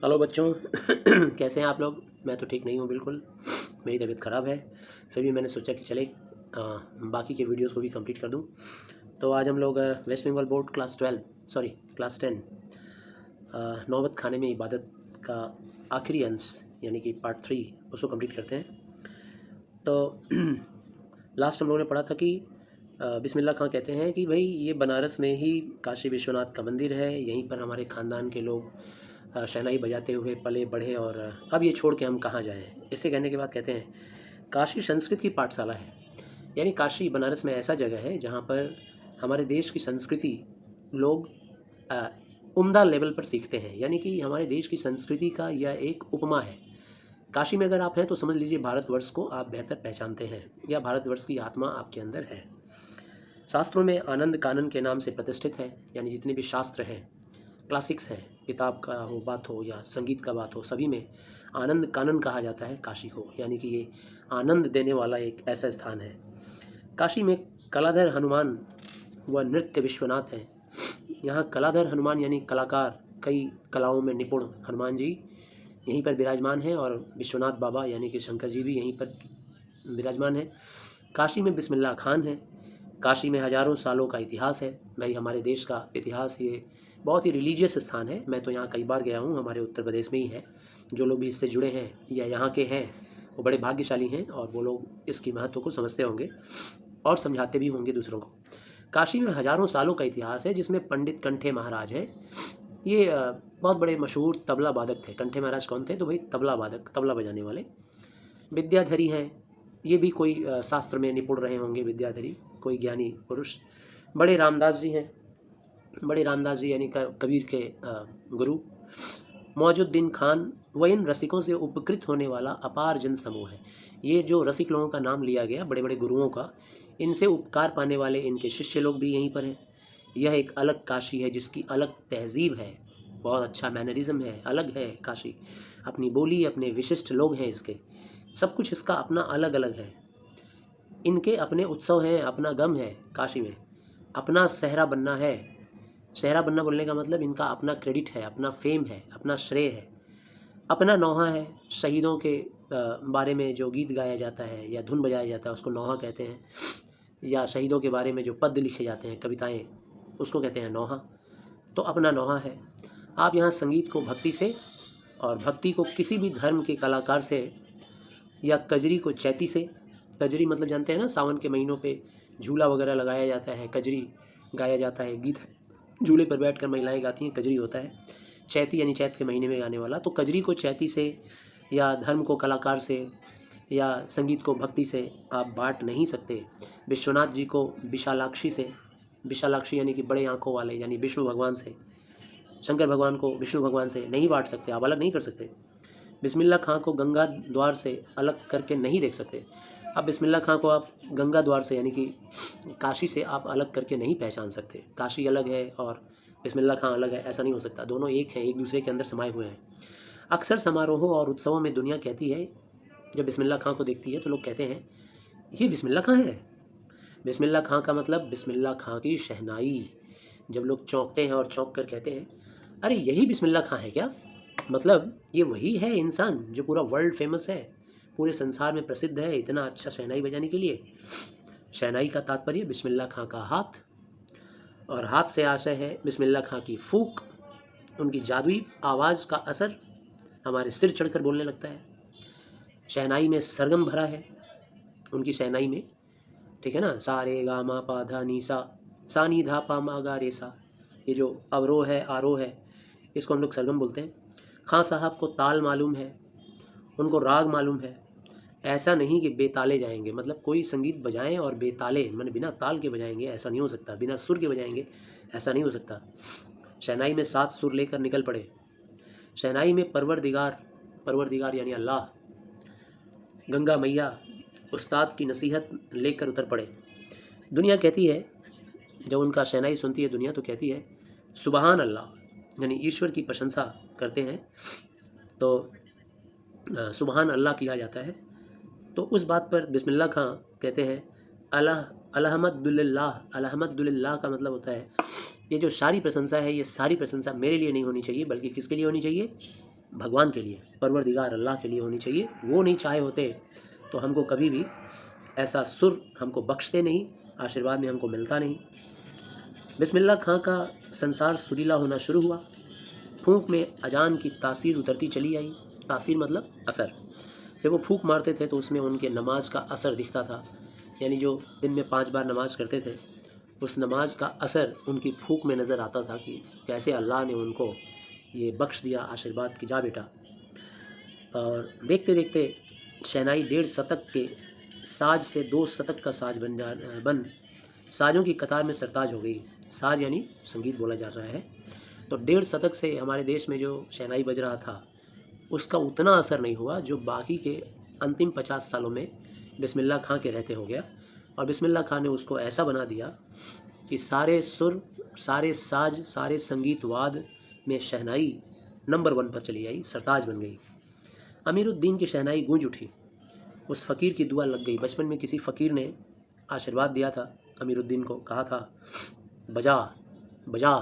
Hello बच्चों कैसे हैं आप लोग। मैं तो ठीक नहीं हूँ बिल्कुल, मेरी तबीयत ख़राब है। फिर भी मैंने सोचा कि चले बाकी के वीडियोस को भी कंप्लीट कर दूँ। तो आज हम लोग वेस्ट बंगाल बोर्ड क्लास 10 नौबत खाने में इबादत का आखिरी अंश यानी कि पार्ट 3 उसको कंप्लीट करते हैं। तो लास्ट हम लोगों ने पढ़ा था कि बिस्मिल्लाह खां कहते हैं कि भाई ये बनारस में ही काशी विश्वनाथ का मंदिर है, यहीं पर हमारे ख़ानदान के लोग शहनाई बजाते हुए पले बढ़े और अब ये छोड़ के हम कहाँ जाएं। इससे कहने के बाद कहते हैं काशी संस्कृत की पाठशाला है, यानी काशी बनारस में ऐसा जगह है जहाँ पर हमारे देश की संस्कृति लोग उम्दा लेवल पर सीखते हैं, यानी कि हमारे देश की संस्कृति का यह एक उपमा है। काशी में अगर आप हैं तो समझ लीजिए भारतवर्ष को आप बेहतर पहचानते हैं या भारतवर्ष की आत्मा आपके अंदर है। शास्त्रों में आनंद कानन के नाम से प्रतिष्ठित है, यानी जितने भी शास्त्र हैं, क्लासिक्स हैं, किताब का हो बात हो या संगीत का बात हो, सभी में आनंद कानन कहा जाता है काशी को, यानी कि ये आनंद देने वाला एक ऐसा स्थान है। काशी में कलाधर हनुमान व नृत्य विश्वनाथ हैं। यहाँ कलाधर हनुमान यानी कलाकार, कई कलाओं में निपुण हनुमान जी यहीं पर विराजमान हैं और विश्वनाथ बाबा यानी कि शंकर जी भी यहीं पर विराजमान हैं। काशी में बिस्मिल्लाह खान है। काशी में हज़ारों सालों का इतिहास है। भाई हमारे देश का इतिहास ये बहुत ही रिलीजियस स्थान है। मैं तो यहाँ कई बार गया हूँ, हमारे उत्तर प्रदेश में ही है। जो लोग भी इससे जुड़े हैं या यहाँ के हैं वो बड़े भाग्यशाली हैं और वो लोग इसकी महत्व को समझते होंगे और समझाते भी होंगे दूसरों को। काशी में हज़ारों सालों का इतिहास है, जिसमें पंडित कंठे महाराज हैं। ये बहुत बड़े मशहूर तबला वादक थे। कंठे महाराज कौन थे? तो भाई तबला वादक, तबला बजाने वाले। विद्याधरी हैं, ये भी कोई शास्त्र में निपुण रहे होंगे। विद्याधरी कोई ज्ञानी पुरुष। बड़े रामदास जी हैं। बड़े रामदास जी यानी कबीर के गुरु। मौजुद्दीन खान व इन रसिकों से उपकृत होने वाला अपार जन समूह है। ये जो रसिक लोगों का नाम लिया गया, बड़े बड़े गुरुओं का, इनसे उपकार पाने वाले इनके शिष्य लोग भी यहीं पर हैं। यह एक अलग काशी है जिसकी अलग तहजीब है, बहुत अच्छा मैनरिज्म है, अलग है काशी। अपनी बोली, अपने विशिष्ट लोग हैं इसके, सब कुछ इसका अपना अलग अलग है। इनके अपने उत्सव हैं, अपना गम है काशी में, अपना सहरा बनना है। सहरा बनना बोलने का मतलब इनका अपना क्रेडिट है, अपना फेम है, अपना श्रेय है, अपना नौहा है। शहीदों के बारे में जो गीत गाया जाता है या धुन बजाया जाता है उसको नौहा कहते हैं, या शहीदों के बारे में जो पद लिखे जाते हैं, कविताएं, उसको कहते हैं नौहा। तो अपना नौहा है। आप यहाँ संगीत को भक्ति से, और भक्ति को किसी भी धर्म के कलाकार से, या कजरी को चैती से। कजरी मतलब जानते हैं ना, सावन के महीनों पे झूला वगैरह लगाया जाता है, कजरी गाया जाता है, गीत झूले पर बैठकर महिलाएं गाती हैं, कजरी होता है। चैती यानी चैत के महीने में गाने वाला। तो कजरी को चैती से, या धर्म को कलाकार से, या संगीत को भक्ति से आप बांट नहीं सकते। विश्वनाथ जी को विशालाक्षी से, विशालाक्षी यानी कि बड़े आँखों वाले, यानी विष्णु भगवान से, शंकर भगवान को विष्णु भगवान से नहीं बांट सकते, आप अलग नहीं कर सकते। बिस्मिल्लाह खां को गंगा द्वार से अलग करके नहीं देख सकते। अब बिस्मिल्लाह खां को आप गंगा द्वार से यानी कि काशी से आप अलग करके नहीं पहचान सकते। काशी अलग है और बिस्मिल्लाह खां अलग है, ऐसा नहीं हो सकता। दोनों एक हैं, एक दूसरे के अंदर समाये हुए हैं। अक्सर समारोहों और उत्सवों में दुनिया कहती है, जब बिस्मिल्लाह खां को देखती है तो लोग कहते हैं ये बिस्मिल्लाह खां है। बिस्मिल्लाह खां का मतलब बिस्मिल्लाह खां की शहनाई। जब लोग चौंकते हैं और चौंक कर कहते हैं अरे यही बिस्मिल्लाह खां है क्या, मतलब ये वही है इंसान जो पूरा वर्ल्ड फेमस है, पूरे संसार में प्रसिद्ध है इतना अच्छा शहनाई बजाने के लिए। शहनाई का तात्पर्य बिस्मिल्लाह खां का हाथ, और हाथ से आशय है बिस्मिल्लाह खां की फूंक, उनकी जादुई आवाज़ का असर हमारे सिर चढ़कर बोलने लगता है। शहनाई में सरगम भरा है उनकी शहनाई में, ठीक है ना। सा रे गा मा पा धा नी सा नी धा पा मा गा रे सा, ये जो अवरोह है आरोह है इसको हम लोग सरगम बोलते हैं। खां साहब को ताल मालूम है, उनको राग मालूम है। ऐसा नहीं कि बेताले जाएंगे, मतलब कोई संगीत बजाएं और बेताले मैंने बिना ताल के बजाएंगे, ऐसा नहीं हो सकता। बिना सुर के बजाएंगे, ऐसा नहीं हो सकता। शहनाई में 7 सुर लेकर निकल पड़े। शहनाई में परवरदिगार, परवरदिगार यानी अल्लाह, गंगा मैया, उस्ताद की नसीहत लेकर उतर पड़े। दुनिया कहती है, जब उनका शहनाई सुनती है दुनिया तो कहती है सुबहान अल्लाह, यानी ईश्वर की प्रशंसा करते हैं तो सुबहान अल्लाह किया जाता है। तो उस बात पर बिस्मिल्लाह खां कहते हैं अलहमदुलिल्लाह। अलहमदुलिल्लाह का मतलब होता है ये जो सारी प्रशंसा है, ये सारी प्रशंसा मेरे लिए नहीं होनी चाहिए, बल्कि किसके लिए होनी चाहिए? भगवान के लिए, परवरदिगार अल्लाह के लिए होनी चाहिए। वो नहीं चाहे होते तो हमको कभी भी ऐसा सुर हमको बख्शते नहीं, आशीर्वाद में हमको मिलता नहीं। बिस्मिल्लाह खां का संसार सुरीला होना शुरू हुआ। फूंक में अजान की तासीर उतरती चली आई। तासीर मतलब असर। जब वो फूंक मारते थे तो उसमें उनके नमाज का असर दिखता था, यानी जो दिन में 5 बार नमाज करते थे उस नमाज का असर उनकी फूंक में नज़र आता था कि कैसे अल्लाह ने उनको ये बख्श दिया आशीर्वाद की, जा बेटा। और देखते देखते शहनाई 1.5 शतक के साज से 2 शतक का साज बन साजों की कतार में सरताज हो गई। साज यानी संगीत बोला जा रहा है। तो 1.5 शतक से हमारे देश में जो शहनाई बज रहा था उसका उतना असर नहीं हुआ जो बाकी के अंतिम 50 सालों में बिस्मिल्लाह खां के रहते हो गया। और बिस्मिल्लाह खां ने उसको ऐसा बना दिया कि सारे सुर, सारे साज, सारे संगीत वाद में शहनाई नंबर 1 पर चली आई, सरताज बन गई। अमीरुद्दीन की शहनाई गूंज उठी। उस फ़कीर की दुआ लग गई। बचपन में किसी फ़कीर ने आशीर्वाद दिया था अमीरुद्दीन को, कहा था बजा बजा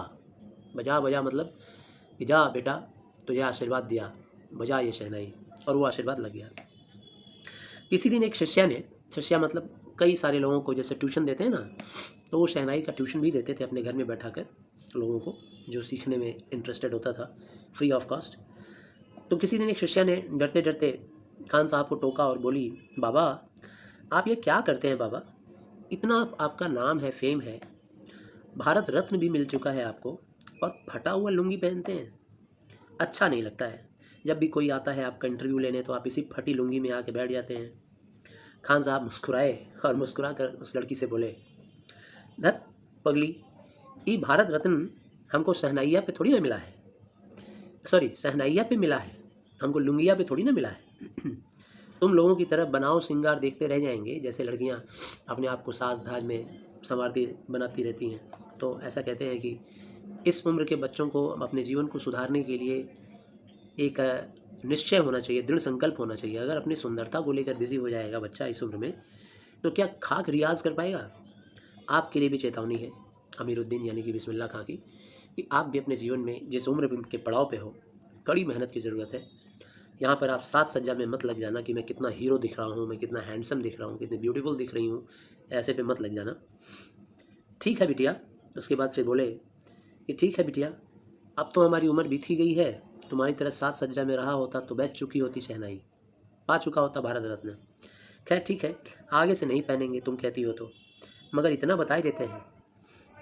बजा बजा, मतलब कि जा बेटा तुझे आशीर्वाद दिया, बजा ये शहनाई, और वो आशीर्वाद लग गया। किसी दिन एक शिष्या मतलब कई सारे लोगों को जैसे ट्यूशन देते हैं ना, तो वो शहनाई का ट्यूशन भी देते थे अपने घर में बैठा कर लोगों को जो सीखने में इंटरेस्टेड होता था, फ्री ऑफ कॉस्ट। तो किसी दिन एक शिष्या ने डरते डरते खान साहब को टोका और बोली, बाबा आप ये क्या करते हैं बाबा, इतना आपका नाम है, फेम है, भारत रत्न भी मिल चुका है आपको, और फटा हुआ लुंगी पहनते हैं, अच्छा नहीं लगता है। जब भी कोई आता है आपका इंटरव्यू लेने तो आप इसी फटी लुंगी में आके बैठ जाते हैं। खान साहब मुस्कुराए और मुस्कुरा कर उस लड़की से बोले, धत पगली, ये भारत रत्न हमको शहनाइया पे थोड़ी ना मिला है, सॉरी शहनाइया पे मिला है, हमको लुंगिया पे थोड़ी ना मिला है। तुम लोगों की तरफ बनाव सिंगार देखते रह जाएंगे, जैसे लड़कियां अपने आप को साज धाज में संवारती बनाती रहती हैं। तो ऐसा कहते हैं कि इस उम्र के बच्चों को अपने जीवन को सुधारने के लिए एक निश्चय होना चाहिए, दृढ़ संकल्प होना चाहिए। अगर अपनी सुंदरता को लेकर बिजी हो जाएगा बच्चा इस उम्र में तो क्या खाक रियाज कर पाएगा। आपके लिए भी चेतावनी है अमीरुद्दीन यानी कि बिस्मिल्लाह खां की, कि आप भी अपने जीवन में जिस उम्र के पड़ाव पे हो कड़ी मेहनत की ज़रूरत है। यहाँ पर आप साज सज्जा में मत लग जाना कि मैं कितना हीरो दिख रहा हूँ, मैं कितना हैंडसम दिख रहा हूँ, कितनी ब्यूटीफुल दिख रही हूँ, ऐसे पे मत लग जाना। ठीक है बिटिया। उसके बाद फिर बोले कि ठीक है बिटिया, अब तो हमारी उम्र बीती गई है, तुम्हारी तरह साज सज्जा में रहा होता तो बेच चुकी होती शहनाई, पा चुका होता भारत रत्न। खैर ठीक है, आगे से नहीं पहनेंगे तुम कहती हो तो, मगर इतना बता देते हैं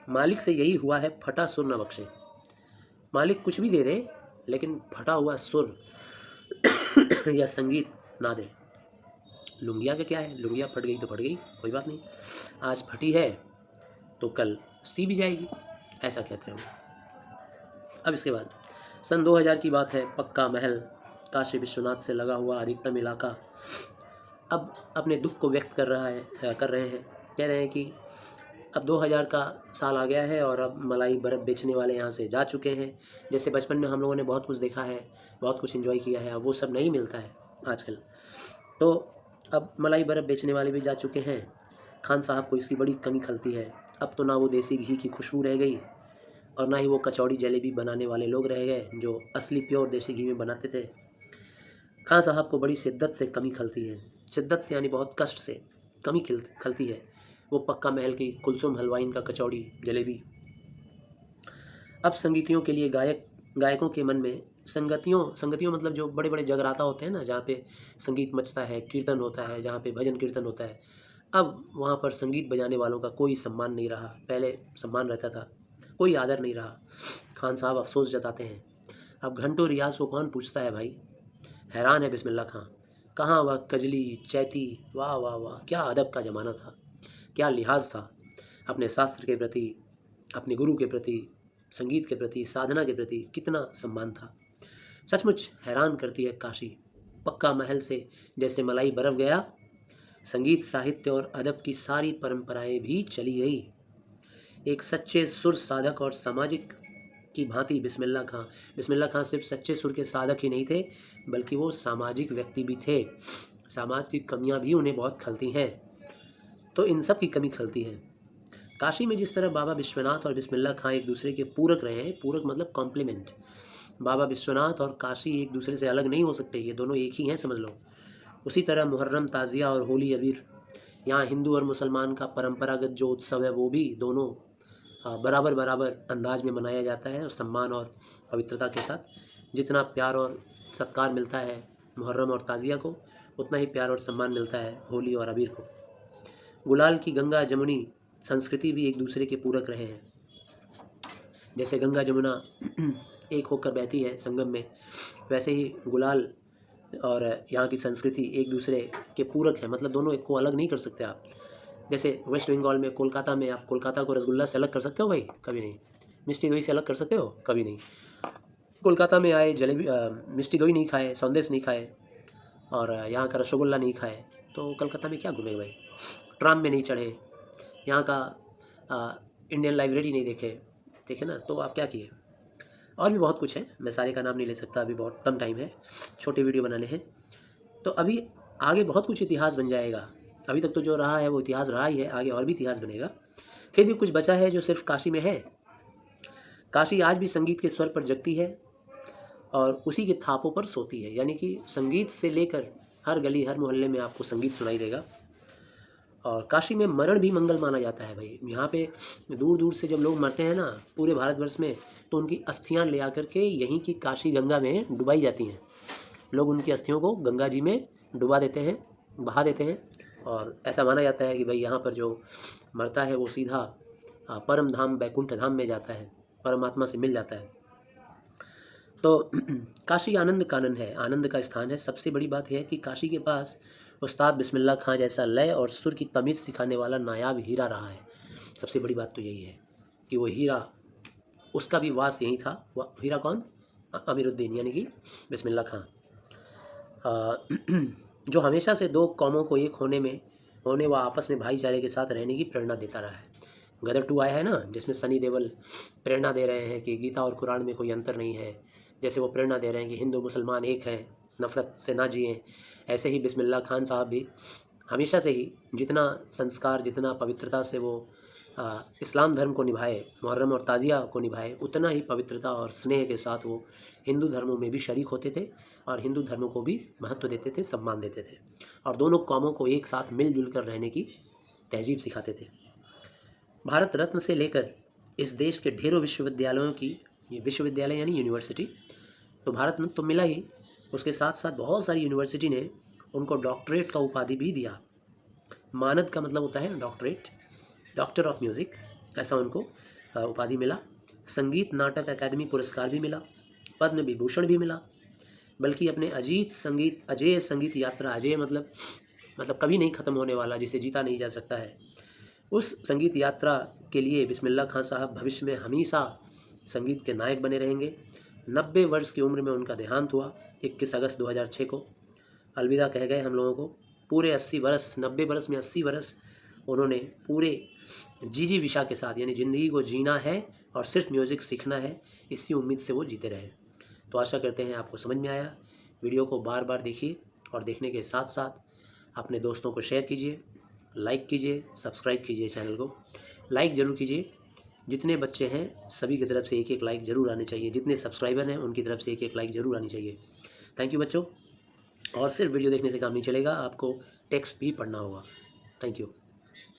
मालिक से यही हुआ है, फटा सुर न बख्शे। मालिक कुछ भी दे दे लेकिन फटा हुआ सुर या संगीत ना दे। लुंगिया का क्या है, लुंगिया फट गई तो फट गई, कोई बात नहीं, आज फटी है तो कल सी भी जाएगी, ऐसा कहते हैं वो। अब इसके बाद सन 2000 की बात है। पक्का महल काशी विश्वनाथ से लगा हुआ अधिकतम इलाका अब अपने दुख को व्यक्त कर रहे हैं। कह रहे हैं कि अब 2000 का साल आ गया है और अब मलाई बर्फ़ बेचने वाले यहाँ से जा चुके हैं। जैसे बचपन में हम लोगों ने बहुत कुछ देखा है, बहुत कुछ एंजॉय किया है, अब वो सब नहीं मिलता है आजकल। तो अब मलाई बर्फ़ बेचने वाले भी जा चुके हैं। खान साहब को इसकी बड़ी कमी खलती है। अब तो ना वो देसी घी की खुशबू रह गई और ना ही वो कचौड़ी जलेबी बनाने वाले लोग रह गए जो असली प्योर देसी घी में बनाते थे। खान साहब को बड़ी शिद्दत से कमी खलती है। शिद्दत से यानी बहुत कष्ट से कमी खलती है वो पक्का महल की कुलसुम हलवाइन का कचौड़ी जलेबी। अब संगीतियों के लिए गायकों के मन में संगतियों मतलब जो बड़े बड़े जगराता होते हैं ना, जहाँ पे संगीत मचता है, कीर्तन होता है, जहाँ पे भजन कीर्तन होता है, अब वहाँ पर संगीत बजाने वालों का कोई सम्मान नहीं रहा। पहले सम्मान रहता था, कोई आदर नहीं रहा। खान साहब अफसोस जताते हैं, अब घंटों रियाज को कौन पूछता है भाई। हैरान है बिस्मिल्लाह खां, कहाँ वह कजली चैती, वाह वाह वाह, क्या अदब का ज़माना था, क्या लिहाज था अपने शास्त्र के प्रति, अपने गुरु के प्रति, संगीत के प्रति, साधना के प्रति, कितना सम्मान था। सचमुच हैरान करती है काशी। पक्का महल से जैसे मलाई बरफ गया, संगीत साहित्य और अदब की सारी परंपराएं भी चली गई। एक सच्चे सुर साधक और सामाजिक की भांति बिस्मिल्लाह खां सिर्फ सच्चे सुर के साधक ही नहीं थे बल्कि वो सामाजिक व्यक्ति भी थे। सामाजिक कमियां भी उन्हें बहुत खलती हैं, तो इन सब की कमी खलती है। काशी में जिस तरह बाबा विश्वनाथ और बिस्मिल्लाह खां एक दूसरे के पूरक रहे हैं, पूरक मतलब कॉम्प्लीमेंट, बाबा विश्वनाथ और काशी एक दूसरे से अलग नहीं हो सकते, ये दोनों एक ही हैं, समझ लो। उसी तरह मुहर्रम, ताज़िया और होली, अबीर, यहाँ हिंदू और मुसलमान का परंपरागत जो उत्सव है वो भी दोनों बराबर बराबर अंदाज में मनाया जाता है, और सम्मान और पवित्रता के साथ। जितना प्यार और सत्कार मिलता है मुहर्रम और ताज़िया को, उतना ही प्यार और सम्मान मिलता है होली और अबीर को। गुलाल की गंगा जमुनी संस्कृति भी एक दूसरे के पूरक रहे हैं। जैसे गंगा जमुना एक होकर बहती है संगम में, वैसे ही गुलाल और यहाँ की संस्कृति एक दूसरे के पूरक है, मतलब दोनों एक को अलग नहीं कर सकते आप। जैसे वेस्ट बंगाल में, कोलकाता में, आप कोलकाता को रसगुल्ला से अलग कर सकते हो भाई? कभी नहीं। मिष्टी दही से अलग कर सकते हो? कभी नहीं। कोलकाता में आए, जलेबी मिष्टी दही नहीं खाए, संदेश नहीं खाए, और यहाँ का रसगुल्ला नहीं खाए, तो कलकत्ता में क्या घूमेंगे भाई? ट्राम में नहीं चढ़े, यहाँ का इंडियन लाइब्रेरी नहीं देखे, ठीक है ना? तो आप क्या किए? और भी बहुत कुछ है, मैं सारे का नाम नहीं ले सकता, अभी बहुत कम टाइम है, छोटे वीडियो बनाने हैं। तो अभी आगे बहुत कुछ इतिहास बन जाएगा। अभी तक तो जो रहा है वो इतिहास रहा ही है, आगे और भी इतिहास बनेगा। फिर भी कुछ बचा है जो सिर्फ काशी में है। काशी आज भी संगीत के स्वर पर जगती है और उसी के थापों पर सोती है, यानी कि संगीत से लेकर हर गली हर मोहल्ले में आपको संगीत सुनाई देगा। और काशी में मरण भी मंगल माना जाता है भाई। यहाँ पे दूर दूर से जब लोग मरते हैं ना पूरे भारतवर्ष में, तो उनकी अस्थियाँ ले आकर के यहीं की काशी गंगा में डुबाई जाती हैं। लोग उनकी अस्थियों को गंगा जी में डुबा देते हैं, बहा देते हैं, और ऐसा माना जाता है कि भाई यहाँ पर जो मरता है वो सीधा परम धाम बैकुंठ धाम में जाता है, परमात्मा से मिल जाता है। तो काशी आनंद कानन है, आनंद का स्थान है। सबसे बड़ी बात यह है कि काशी के पास उस्ताद बिस्मिल्लाह खां जैसा लय और सुर की तमीज़ सिखाने वाला नायाब हीरा रहा है। सबसे बड़ी बात तो यही है कि वो हीरा, उसका भी वास यही था। वह हीरा कौन? अमीरुद्दीन, यानी कि बिस्मिल्लाह खां, जो हमेशा से दो कौमों को एक होने व आपस में भाईचारे के साथ रहने की प्रेरणा देता रहा है। गदर 2 आया है ना, जिसमें सनी देओल प्रेरणा दे रहे हैं कि गीता और कुरान में कोई अंतर नहीं है। जैसे वो प्रेरणा दे रहे हैं कि हिंदू मुसलमान एक हैं, नफ़रत से ना जिएं, ऐसे ही बिस्मिल्लाह खान साहब भी हमेशा से ही जितना संस्कार, जितना पवित्रता से वो इस्लाम धर्म को निभाए, मुहर्रम और ताज़िया को निभाए, उतना ही पवित्रता और स्नेह के साथ वो हिंदू धर्मों में भी शरीक होते थे और हिंदू धर्मों को भी महत्व देते थे, सम्मान देते थे, और दोनों कौमों को एक साथ मिलजुल कर रहने की तहजीब सिखाते थे। भारत रत्न से लेकर इस देश के ढेरों विश्वविद्यालयों की, ये विश्वविद्यालय यानी यूनिवर्सिटी, तो भारत रत्न तो मिला ही, उसके साथ साथ बहुत सारी यूनिवर्सिटी ने उनको डॉक्टरेट का उपाधि भी दिया। मानद का मतलब होता है डॉक्टरेट, डॉक्टर ऑफ म्यूज़िक, ऐसा उनको उपाधि मिला। संगीत नाटक अकादमी पुरस्कार भी मिला, पद्म विभूषण भी मिला। बल्कि अपने अजेय संगीत यात्रा, अजेय मतलब कभी नहीं ख़त्म होने वाला, जिसे जीता नहीं जा सकता है, उस संगीत यात्रा के लिए बिस्मिल्लाह खां साहब भविष्य में हमेशा संगीत के नायक बने रहेंगे। 90 वर्ष की उम्र में उनका देहांत हुआ 21 अगस्त 2006 को। अलविदा कह गए हम लोगों को। पूरे 80 वर्ष, 90 वर्ष में 80 वर्ष उन्होंने पूरे जी विशा के साथ, यानी ज़िंदगी को जीना है और सिर्फ म्यूज़िक सीखना है, इसी उम्मीद से वो जीते रहे। तो आशा करते हैं आपको समझ में आया। वीडियो को बार बार देखिए और देखने के साथ साथ अपने दोस्तों को शेयर कीजिए, लाइक कीजिए, सब्सक्राइब कीजिए चैनल को। लाइक ज़रूर कीजिए, जितने बच्चे हैं सभी की तरफ से एक लाइक ज़रूर आने चाहिए, जितने सब्सक्राइबर हैं उनकी तरफ से एक लाइक ज़रूर आनी चाहिए। थैंक यू बच्चों। और सिर्फ वीडियो देखने से काम नहीं चलेगा, आपको टेक्स्ट भी पढ़ना होगा। Thank you.